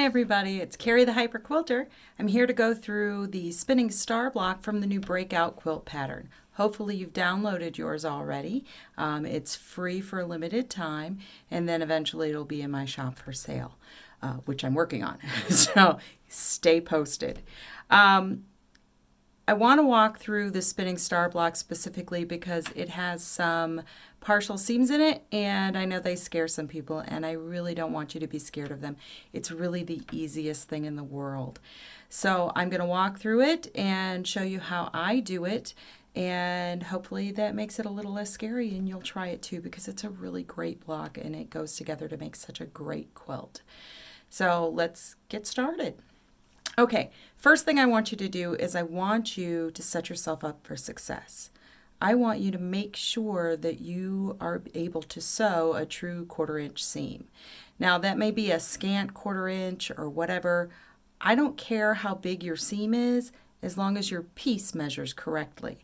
Hi everybody, it's Carrie the Hyper Quilter. I'm here to go through the spinning star block from the new Breakout quilt pattern. Hopefully you've downloaded yours already. It's free for a limited time, and then eventually it'll be in my shop for sale, which I'm working on. So stay posted. I want to walk through the spinning star block specifically because it has some partial seams in it, and I know they scare some people, and I really don't want you to be scared of them. It's really the easiest thing in the world. So I'm going to walk through it and show you how I do it, and hopefully that makes it a little less scary, and you'll try it too because it's a really great block and it goes together to make such a great quilt. So let's get started. Okay, first thing I want you to do is I want you to set yourself up for success. I want you to make sure that you are able to sew a true 1/4 inch seam. Now that may be a scant 1/4 inch or whatever. I don't care how big your seam is as long as your piece measures correctly.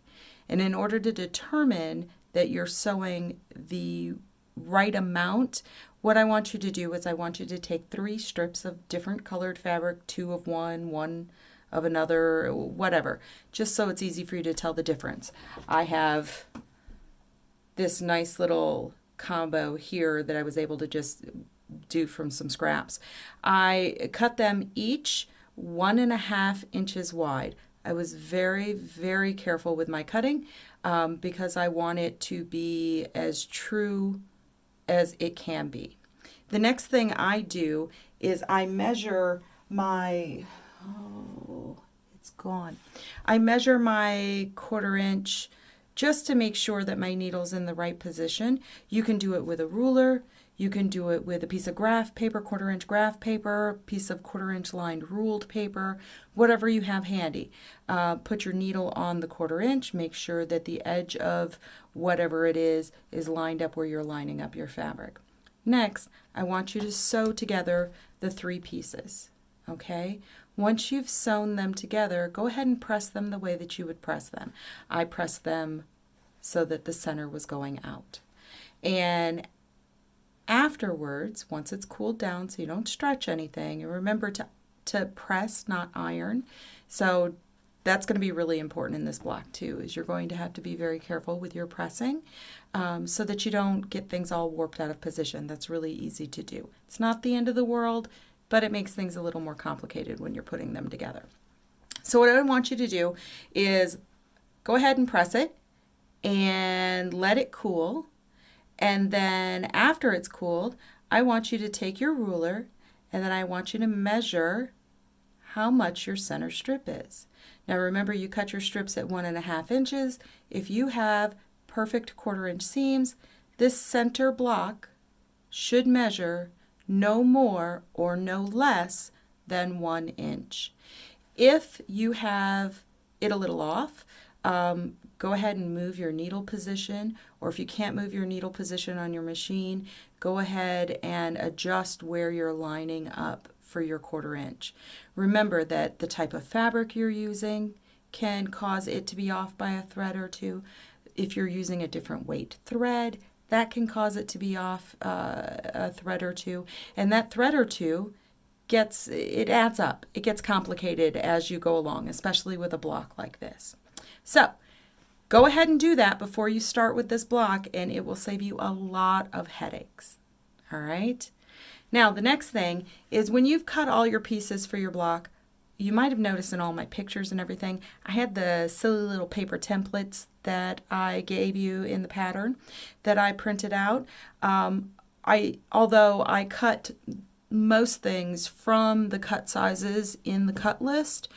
And in order to determine that you're sewing the right amount, what I want you to do is I want you to take 3 strips of different colored fabric, 2 of one of another, whatever, just so it's easy for you to tell the difference. I have this nice little combo here that I was able to just do from some scraps. I cut them each 1.5 inches wide. I was very, very careful with my cutting because I want it to be as true as it can be. The next thing I do is I measure my, it's gone. I measure my 1/4 inch just to make sure that my needle's in the right position. You can do it with a ruler. You can do it with a piece of graph paper, 1/4 inch graph paper, piece of 1/4 inch lined ruled paper, whatever you have handy. Put your needle on the 1/4 inch. Make sure that the edge of whatever it is lined up where you're lining up your fabric. Next, I want you to sew together the 3 pieces, okay? Once you've sewn them together, go ahead and press them the way that you would press them. I pressed them so that the center was going out. And afterwards, once it's cooled down so you don't stretch anything, and remember to press, not iron. So that's going to be really important in this block too, is you're going to have to be very careful with your pressing so that you don't get things all warped out of position. That's really easy to do. It's not the end of the world, but it makes things a little more complicated when you're putting them together. So what I want you to do is go ahead and press it and let it cool. And then after it's cooled, I want you to take your ruler and then I want you to measure how much your center strip is. Now remember, you cut your strips at 1.5 inches. If you have perfect 1/4 inch seams, this center block should measure no more or no less than 1 inch. If you have it a little off, go ahead and move your needle position, or if you can't move your needle position on your machine, go ahead and adjust where you're lining up for your 1/4 inch. Remember that the type of fabric you're using can cause it to be off by a thread or two. If you're using a different weight thread, that can cause it to be off a thread or two. And that thread or two it adds up. It gets complicated as you go along, especially with a block like this. So go ahead and do that before you start with this block, and it will save you a lot of headaches. All right? Now, the next thing is when you've cut all your pieces for your block, you might have noticed in all my pictures and everything, I had the silly little paper templates that I gave you in the pattern that I printed out. Although I cut most things from the cut sizes in the cut list,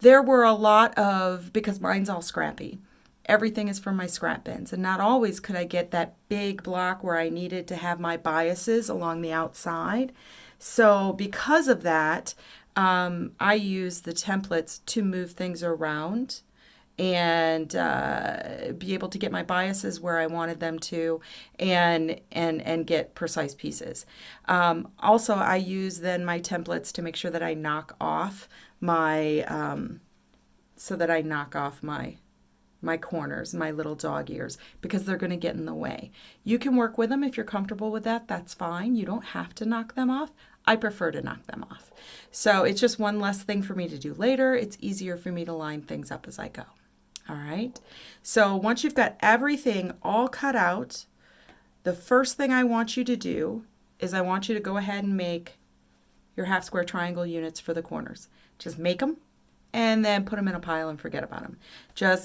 there were a lot of, because mine's all scrappy, everything is from my scrap bins, and not always could I get that big block where I needed to have my biases along the outside. So because of that, I use the templates to move things around and be able to get my biases where I wanted them to, and get precise pieces. Also, I use then my templates to make sure that I knock off my my corners, my little dog ears, because they're going to get in the way. You can work with them if you're comfortable with that. That's fine. You don't have to knock them off. I prefer to knock them off. So it's just one less thing for me to do later. It's easier for me to line things up as I go. All right. So once you've got everything all cut out, the first thing I want you to do is I want you to go ahead and make your half square triangle units for the corners. Just make them and then put them in a pile and forget about them.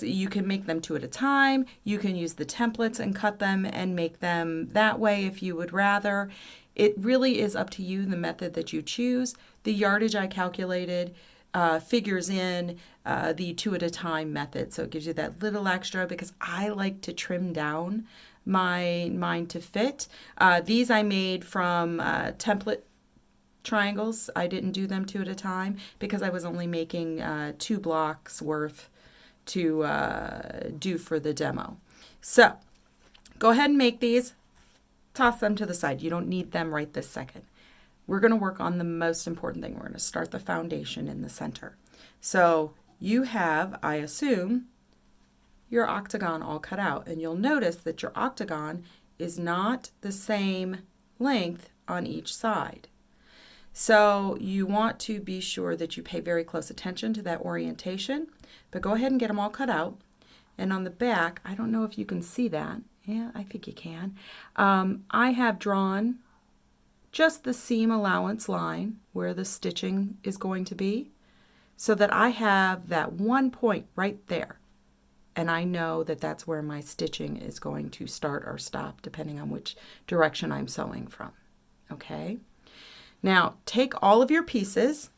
You can make them 2 at a time. You can use the templates and cut them and make them that way if you would rather. It really is up to you, the method that you choose. The yardage I calculated figures in the 2 at a time method. So it gives you that little extra because I like to trim down mine to fit. These I made from template triangles. I didn't do them 2 at a time because I was only making 2 blocks worth to do for the demo. So go ahead and make these. Toss them to the side. You don't need them right this second. We're going to work on the most important thing. We're going to start the foundation in the center. So you have, I assume, your octagon all cut out. And you'll notice that your octagon is not the same length on each side. So you want to be sure that you pay very close attention to that orientation. But go ahead and get them all cut out. And on the back, I don't know if you can see that. Yeah, I think you can. I have drawn just the seam allowance line where the stitching is going to be so that I have that one point right there. And I know that that's where my stitching is going to start or stop depending on which direction I'm sewing from. Okay? Now, take all of your pieces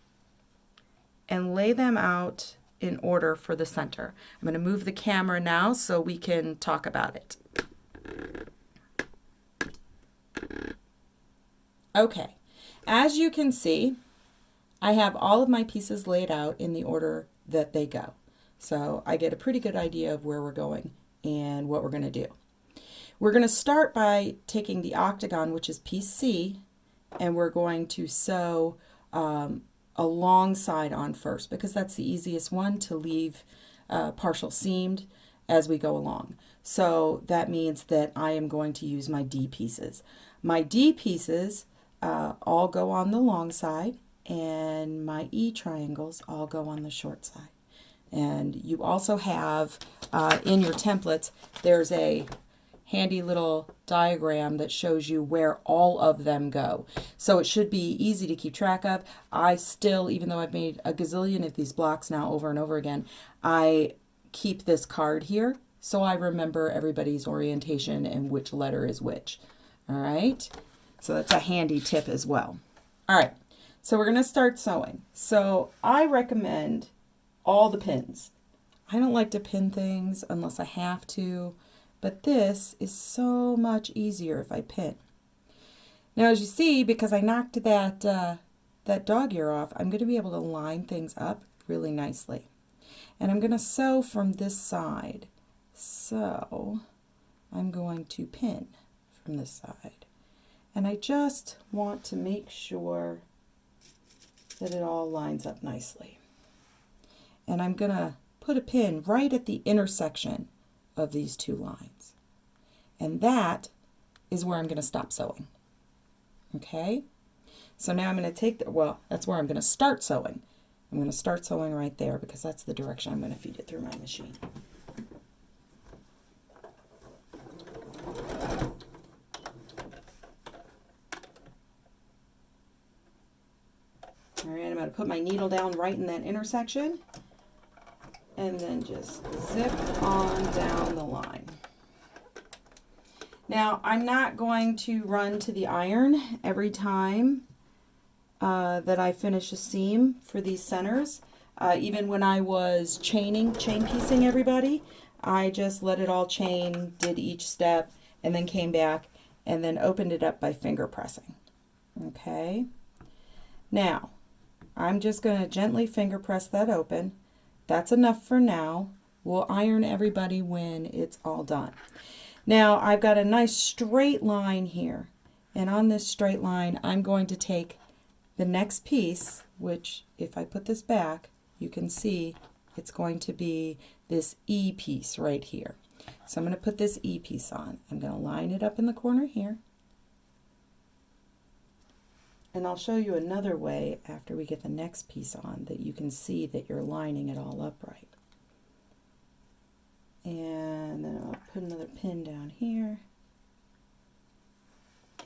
and lay them out in order for the center. I'm going to move the camera now so we can talk about it. Okay, as you can see, I have all of my pieces laid out in the order that they go. So I get a pretty good idea of where we're going and what we're going to do. We're going to start by taking the octagon, which is piece C, and we're going to sew a long side on first because that's the easiest one to leave partial seamed as we go along. So that means that I am going to use my D pieces. My D pieces all go on the long side and my E triangles all go on the short side. And you also have in your templates, there's a handy little diagram that shows you where all of them go. So it should be easy to keep track of. I still, even though I've made a gazillion of these blocks now over and over again, I keep this card here so I remember everybody's orientation and which letter is which. All right, so that's a handy tip as well. All right, so we're going to start sewing. So I recommend all the pins. I don't like to pin things unless I have to, but this is so much easier if I pin. Now, as you see, because I knocked that dog ear off, I'm going to be able to line things up really nicely. And I'm going to sew from this side. So I'm going to pin from this side. And I just want to make sure that it all lines up nicely. And I'm going to put a pin right at the intersection of these two lines. And that is where I'm going to stop sewing. Okay? So now I'm going to take that's where I'm going to start sewing. I'm going to start sewing right there because that's the direction I'm going to feed it through my machine. All right, I'm going to put my needle down right in that intersection and then just zip on down the line. Now, I'm not going to run to the iron every time that I finish a seam for these centers. Even when I was chain piecing everybody, I just let it all chain, did each step, and then came back and then opened it up by finger pressing. Okay. Now, I'm just going to gently finger press that open. That's enough for now. We'll iron everybody when it's all done. Now, I've got a nice straight line here. And on this straight line, I'm going to take the next piece, which if I put this back, you can see it's going to be this E piece right here. So I'm going to put this E piece on. I'm going to line it up in the corner here. And I'll show you another way after we get the next piece on that you can see that you're lining it all up right. And then I'll put another pin down here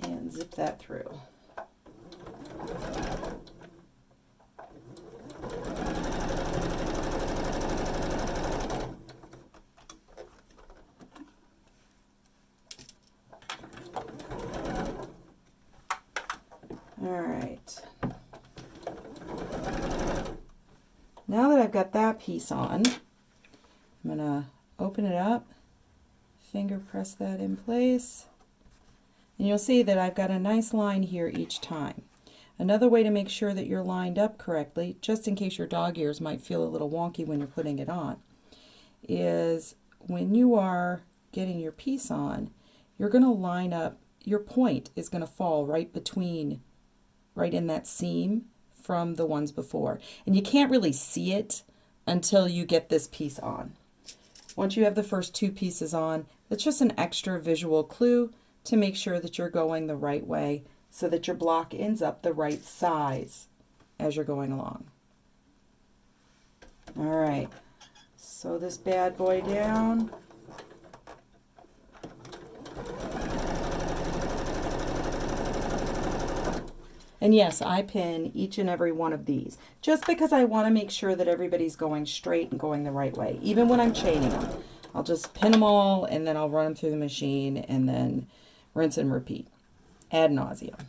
and zip that through. All right. Now that I've got that piece on, I'm going to open it up, finger press that in place, and you'll see that I've got a nice line here each time. Another way to make sure that you're lined up correctly, just in case your dog ears might feel a little wonky when you're putting it on, is when you are getting your piece on, you're going to line up, your point is going to fall right in that seam from the ones before. And you can't really see it until you get this piece on. Once you have the first two pieces on, it's just an extra visual clue to make sure that you're going the right way so that your block ends up the right size as you're going along. All right, sew this bad boy down. And yes, I pin each and every one of these just because I want to make sure that everybody's going straight and going the right way. Even when I'm chaining them, I'll just pin them all and then I'll run them through the machine and then rinse and repeat ad nauseum.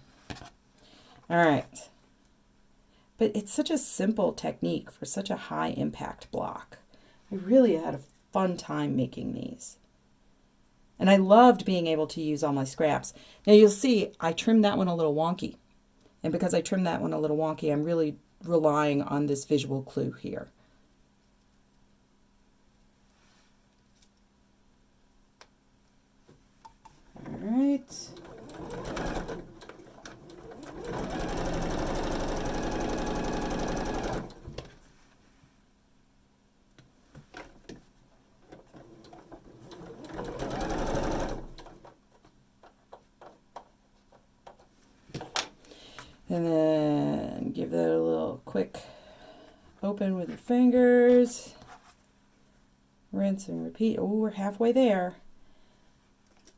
All right. But it's such a simple technique for such a high impact block. I really had a fun time making these. And I loved being able to use all my scraps. Now you'll see I trimmed that one a little wonky. And because I trimmed that one a little wonky, I'm really relying on this visual clue here. All right. And then give that a little quick open with your fingers. Rinse and repeat. Oh, we're halfway there.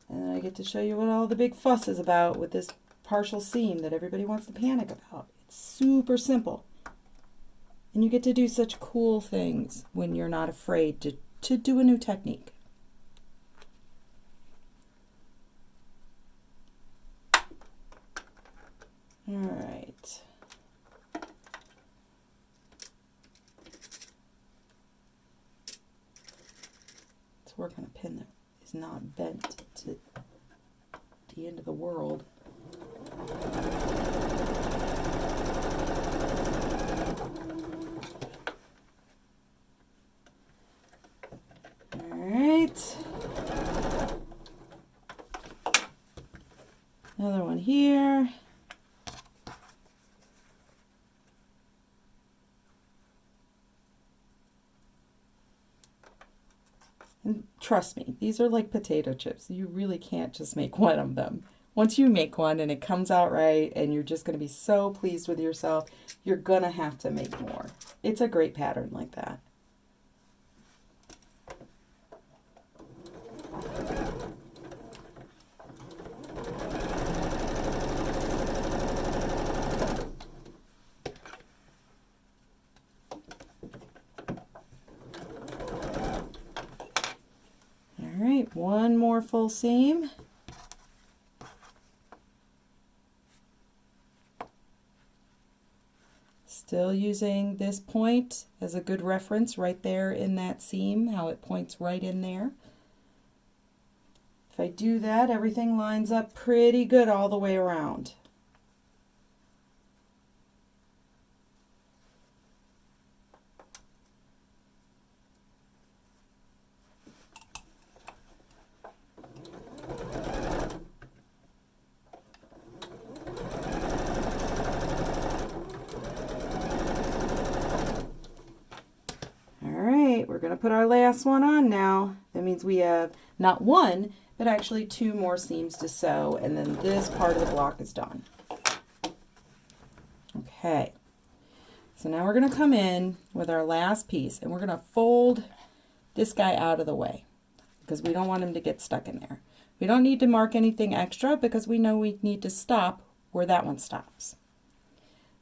And then I get to show you what all the big fuss is about with this partial seam that everybody wants to panic about. It's super simple. And you get to do such cool things when you're not afraid to do a new technique. All right. Let's work on a pin that is not bent to the end of the world. All right. Another one here. And trust me, these are like potato chips. You really can't just make one of them. Once you make one and it comes out right and you're just going to be so pleased with yourself, you're going to have to make more. It's a great pattern like that. One more full seam. Still using this point as a good reference right there in that seam, how it points right in there. If I do that, everything lines up pretty good all the way around. going to put our last one on now. That means we have not one, but actually 2 more seams to sew, and then this part of the block is done. Okay, so now we're going to come in with our last piece, and we're going to fold this guy out of the way because we don't want him to get stuck in there. We don't need to mark anything extra because we know we need to stop where that one stops.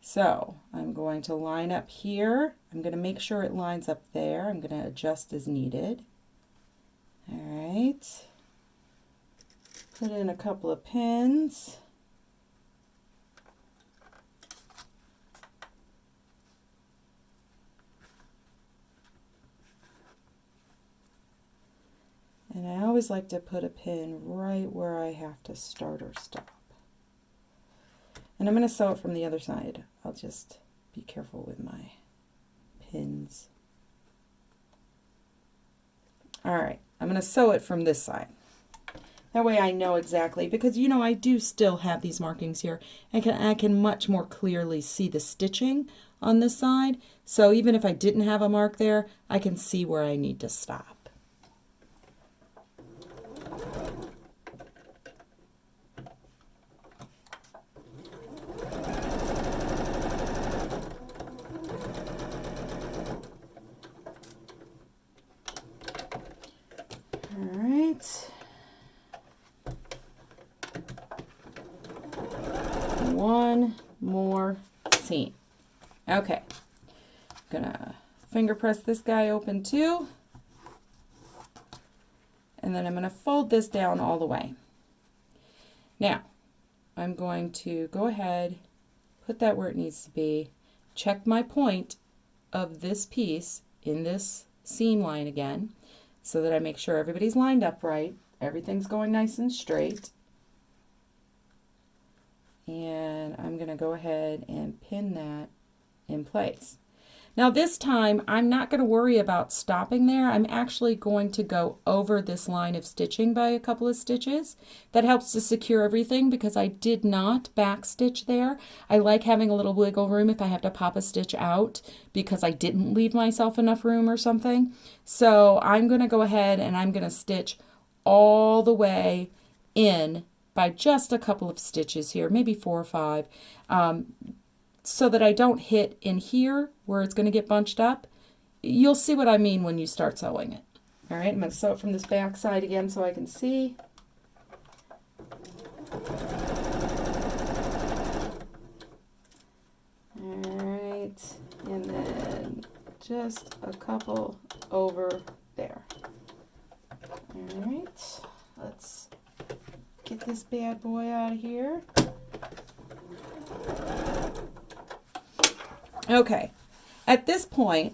So I'm going to line up here. I'm going to make sure it lines up there. I'm going to adjust as needed. All right. Put in a couple of pins. And I always like to put a pin right where I have to start or stop. And I'm going to sew it from the other side. I'll just be careful with my pins. All right, I'm going to sew it from this side. That way I know exactly, because you know I do still have these markings here. I can much more clearly see the stitching on this side. So even if I didn't have a mark there, I can see where I need to stop. One more seam. Okay, I'm gonna finger press this guy open too, and then I'm gonna fold this down all the way. Now I'm going to go ahead, put that where it needs to be, check my point of this piece in this seam line again, so that I make sure everybody's lined up right, everything's going nice and straight. And I'm going to go ahead and pin that in place. Now this time I'm not going to worry about stopping there. I'm actually going to go over this line of stitching by a couple of stitches. That helps to secure everything because I did not back stitch there. I like having a little wiggle room if I have to pop a stitch out because I didn't leave myself enough room or something. So I'm going to go ahead and I'm going to stitch all the way in by just a couple of stitches here, maybe 4 or 5, so that I don't hit in here where it's going to get bunched up. You'll see what I mean when you start sewing it. All right, I'm going to sew it from this back side again so I can see. All right, and then just a couple over there. All right, let's get this bad boy out of here. Okay, at this point,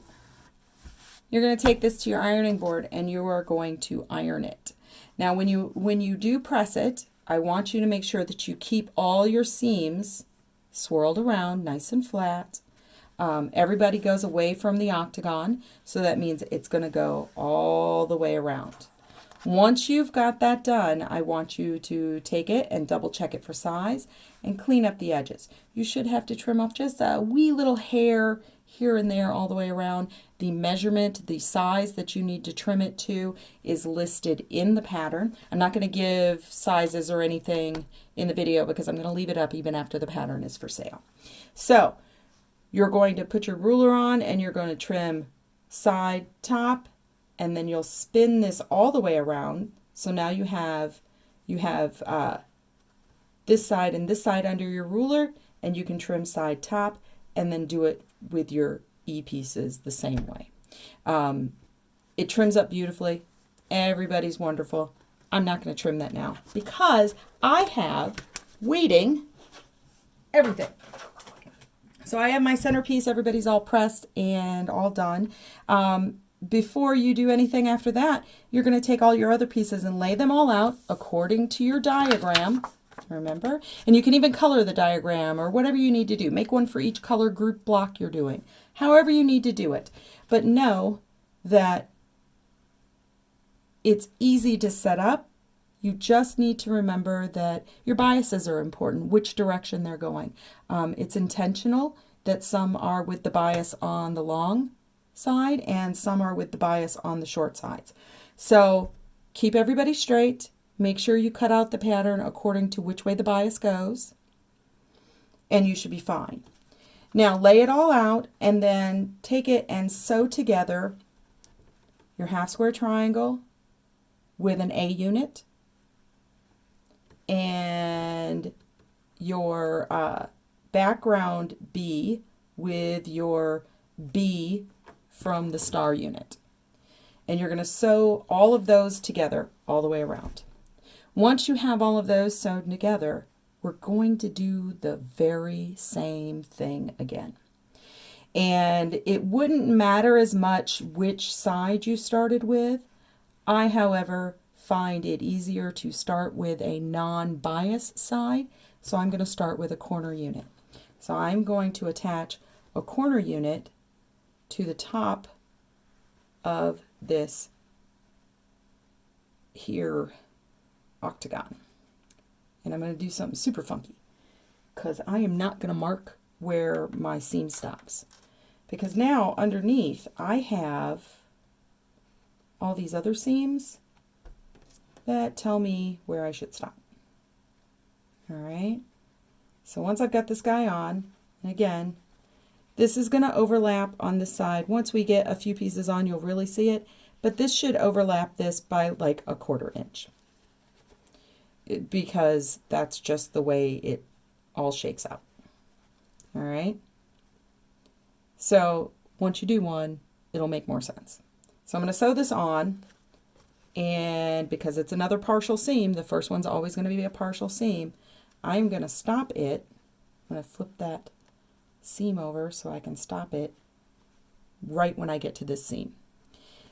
you're going to take this to your ironing board and you are going to iron it. Now, when you do press it, I want you to make sure that you keep all your seams swirled around nice and flat. Everybody goes away from the octagon, so that means it's going to go all the way around. Once you've got that done, I want you to take it and double check it for size and clean up the edges. You should have to trim off just a wee little hair here and there all the way around. The measurement, the size that you need to trim it to is listed in the pattern. I'm not going to give sizes or anything in the video because I'm going to leave it up even after the pattern is for sale. So you're going to put your ruler on and you're going to trim side, top, and then you'll spin this all the way around. So now you have this side and this side under your ruler, and you can trim side, top, and then do it with your E-pieces the same way. It trims up beautifully. Everybody's wonderful. I'm not going to trim that now because I have waiting everything. So I have my centerpiece. Everybody's all pressed and all done. Before you do anything after that, you're going to take all your other pieces and lay them all out according to your diagram, remember? And you can even color the diagram or whatever you need to do. Make one for each color group block you're doing, however you need to do it. But know that it's easy to set up. You just need to remember that your biases are important, which direction they're going. It's intentional that some are with the bias on the long side and some are with the bias on the short sides. So keep everybody straight. Make sure you cut out the pattern according to which way the bias goes, and you should be fine. Now lay it all out and then take it and sew together your half square triangle with an A unit and your background B with your B from the star unit. And you're going to sew all of those together all the way around. Once you have all of those sewn together, we're going to do the very same thing again. And it wouldn't matter as much which side you started with. I, however, find it easier to start with a non-bias side, so I'm going to start with a corner unit. So I'm going to attach a corner unit to the top of this here octagon. And I'm going to do something super funky because I am not going to mark where my seam stops. Because now underneath I have all these other seams that tell me where I should stop. All right. So once I've got this guy on, and again, this is going to overlap on this side. Once we get a few pieces on, you'll really see it. But this should overlap this by like a 1/4 inch. Because that's just the way it all shakes out. All right. So once you do one, it'll make more sense. So I'm going to sew this on, and because it's another partial seam, the first one's always going to be a partial seam, I'm going to stop it. I'm going to flip that seam over so I can stop it right when I get to this seam.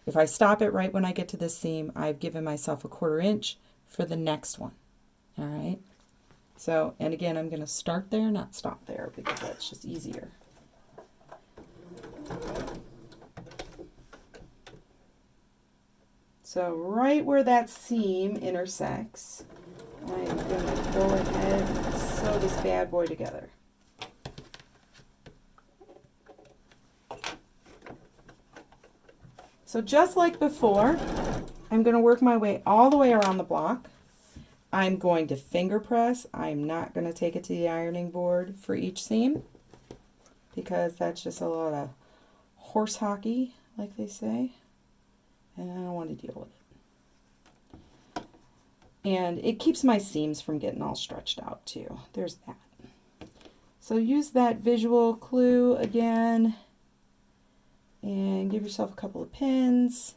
If I stop it right when I get to this seam, I've given myself a 1/4 inch for the next one. All right. So, and again, I'm going to start there, not stop there, because that's just easier. So right where that seam intersects, I'm going to go ahead and sew this bad boy together. So just like before, I'm going to work my way all the way around the block. I'm going to finger press. I'm not going to take it to the ironing board for each seam because that's just a lot of horse hockey, like they say, and I don't want to deal with it. And it keeps my seams from getting all stretched out too. There's that. So use that visual clue again and give yourself a couple of pins.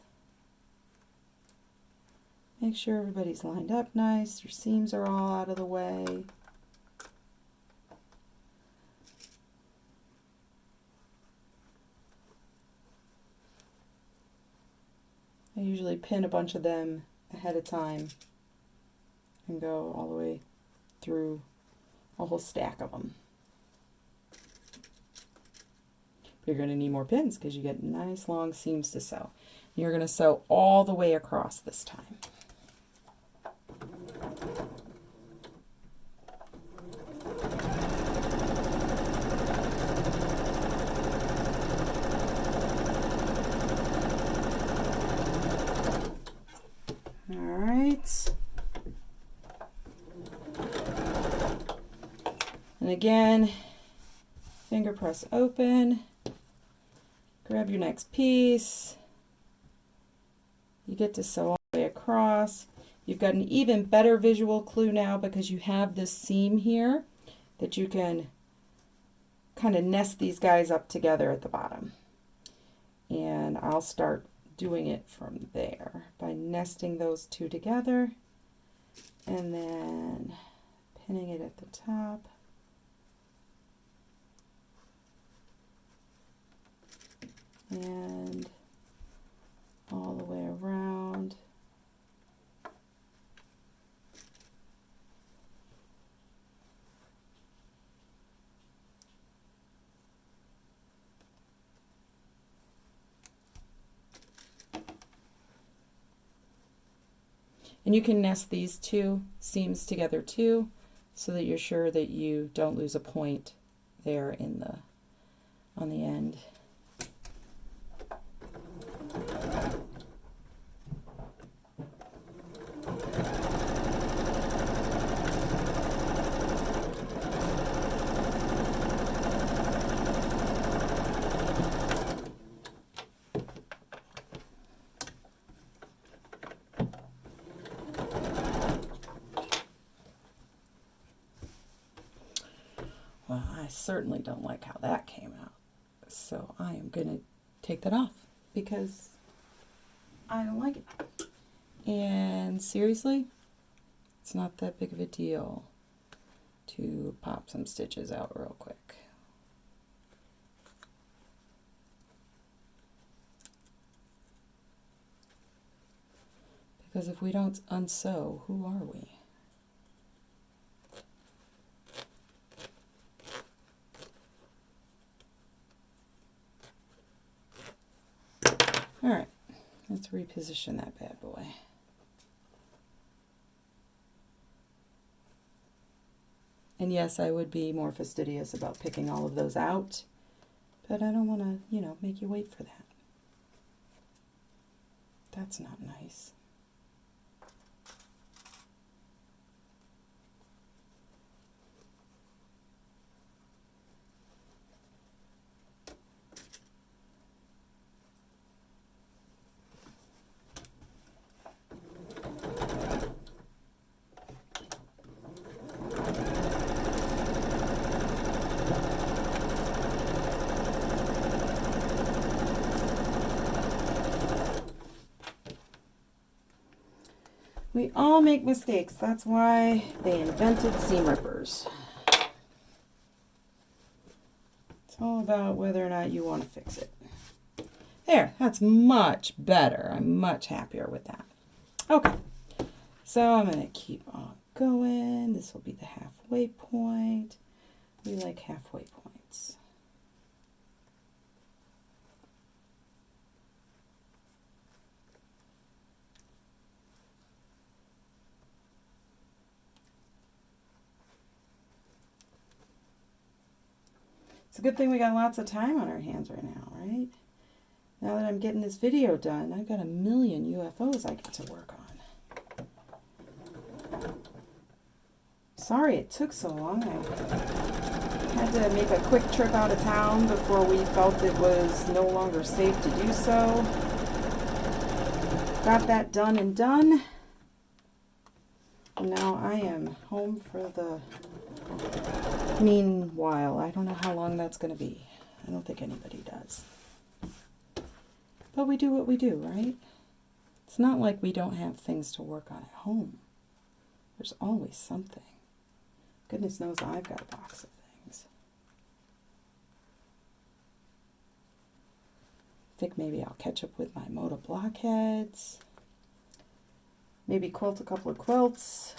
Make sure everybody's lined up nice. Your seams are all out of the way. I usually pin a bunch of them ahead of time and go all the way through a whole stack of them. You're going to need more pins because you get nice long seams to sew. You're going to sew all the way across this time. All right. And again, finger press open. Grab your next piece. You get to sew all the way across. You've got an even better visual clue now because you have this seam here that you can kind of nest these guys up together at the bottom. And I'll start doing it from there by nesting those two together and then pinning it at the top. And all the way around. And you can nest these two seams together too, so that you're sure that you don't lose a point there in the on the end. I certainly don't like how that came out. So I am going to take that off because I don't like it. And seriously, it's not that big of a deal to pop some stitches out real quick. Because if we don't unsew, who are we? All right, let's reposition that bad boy. And yes, I would be more fastidious about picking all of those out, but I don't want to, you know, make you wait for that. That's not nice. We all make mistakes. That's why they invented seam rippers. It's all about whether or not you want to fix it. There, that's much better. I'm much happier with that. Okay, so I'm going to keep on going. This will be the halfway point. We like halfway points. It's a good thing we got lots of time on our hands right now, right? Now that I'm getting this video done, I've got a million UFOs I get to work on. Sorry it took so long. I had to make a quick trip out of town before we felt it was no longer safe to do so. Got that done and done. And now I am home for the meanwhile. I don't know how long that's going to be. I don't think anybody does. But we do what we do, right? It's not like we don't have things to work on at home. There's always something. Goodness knows I've got a box of things. I think maybe I'll catch up with my Moda blockheads. Maybe quilt a couple of quilts,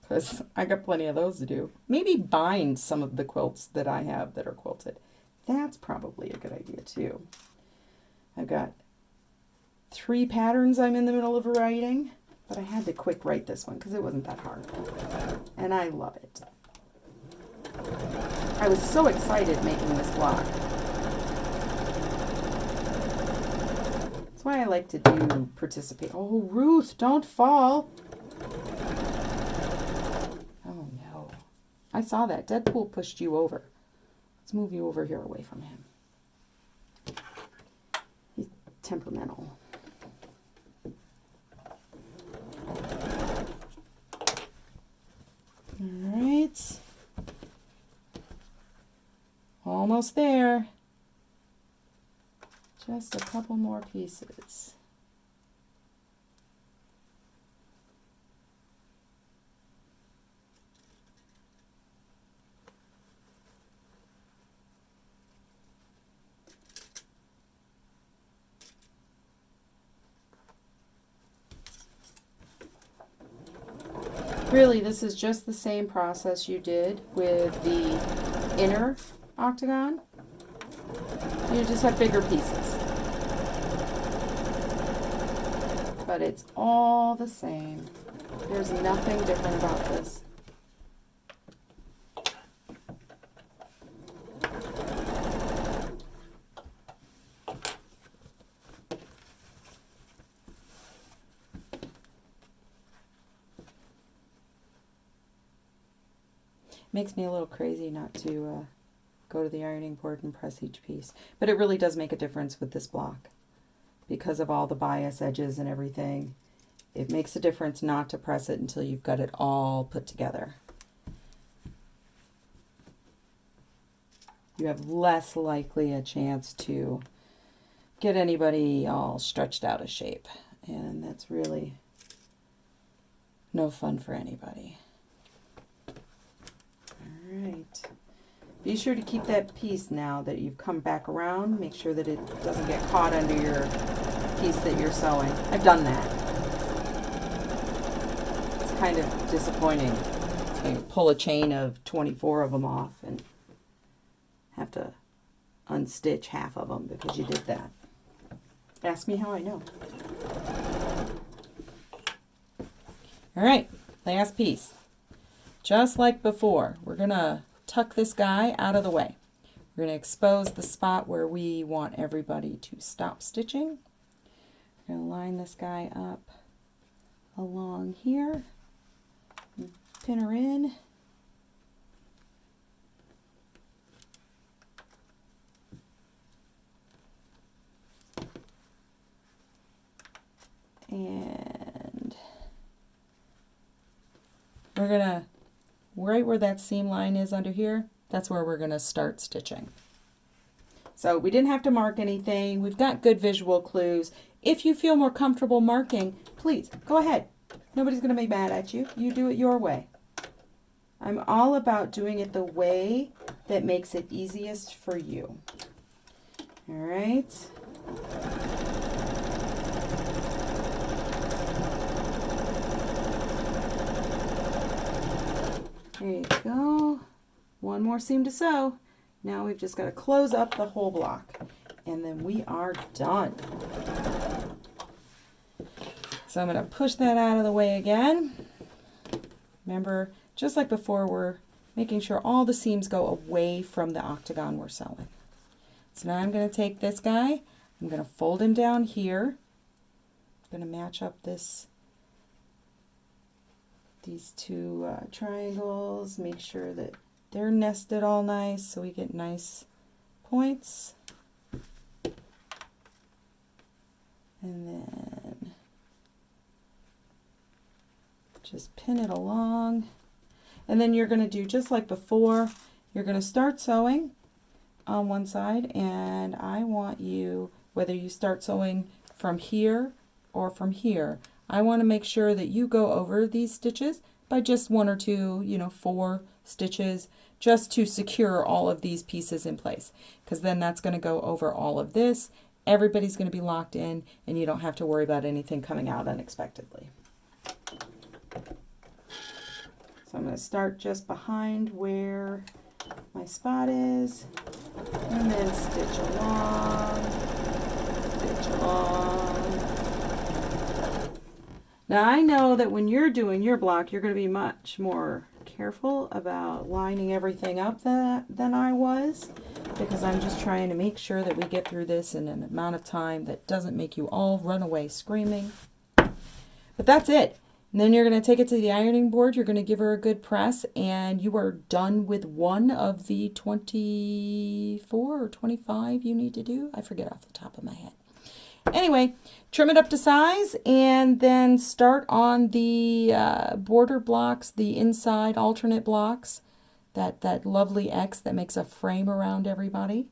because I got plenty of those to do. Maybe bind some of the quilts that I have that are quilted. That's probably a good idea too. I've got 3 patterns I'm in the middle of writing, but I had to quick write this one because it wasn't that hard. And I love it. I was so excited making this block. That's why I like to do participate. Oh, Ruth, don't fall. Oh, no. I saw that. Deadpool pushed you over. Let's move you over here away from him. He's temperamental. All right. Almost there. Just a couple more pieces. Really, this is just the same process you did with the inner octagon. You just have bigger pieces. But it's all the same. There's nothing different about this. Makes me a little crazy not to go to the ironing board and press each piece. But it really does make a difference with this block. Because of all the bias edges and everything, it makes a difference not to press it until you've got it all put together. you have less likely a chance to get anybody all stretched out of shape. And that's really no fun for anybody. All right. Be sure to keep that piece now that you've come back around. Make sure that it doesn't get caught under your piece that you're sewing. I've done that. It's kind of disappointing. You pull a chain of 24 of them off and have to unstitch half of them because you did that. Ask me how I know. All right, last piece. Just like before, we're going to tuck this guy out of the way. We're going to expose the spot where we want everybody to stop stitching. We're going to line this guy up along here. Pin her in. And we're going to, right where that seam line is under here, that's where we're going to start stitching. So we didn't have to mark anything. We've got good visual clues. If you feel more comfortable marking, please go ahead. Nobody's going to be mad at you. You do it your way. I'm all about doing it the way that makes it easiest for you. All right. There you go. One more seam to sew. Now we've just got to close up the whole block, and then we are done. So I'm going to push that out of the way again. Remember, just like before, we're making sure all the seams go away from the octagon we're sewing. So now I'm going to take this guy, I'm going to fold him down here. I'm going to match up these two triangles, make sure that they're nested all nice so we get nice points. And then just pin it along. And then you're going to do just like before. You're going to start sewing on one side, and I want you, whether you start sewing from here or from here, I want to make sure that you go over these stitches by just 1 or 2, 4 stitches, just to secure all of these pieces in place, because then that's going to go over all of this. Everybody's going to be locked in, and you don't have to worry about anything coming out unexpectedly. So I'm going to start just behind where my spot is, and then stitch along, stitch along. Now I know that when you're doing your block, you're going to be much more careful about lining everything up than I was, because I'm just trying to make sure that we get through this in an amount of time that doesn't make you all run away screaming. But that's it. And then you're going to take it to the ironing board. You're going to give her a good press, and you are done with one of the 24 or 25 you need to do. I forget off the top of my head. Anyway, trim it up to size, and then start on the border blocks, the inside alternate blocks, that lovely X that makes a frame around everybody,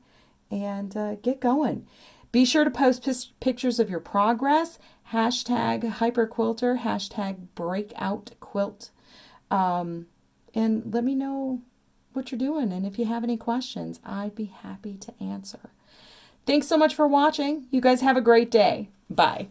and get going. Be sure to post pictures of your progress, hashtag Hyper Quilter, hashtag Breakout Quilt, and let me know what you're doing, and if you have any questions, I'd be happy to answer. Thanks so much for watching. You guys have a great day. Bye.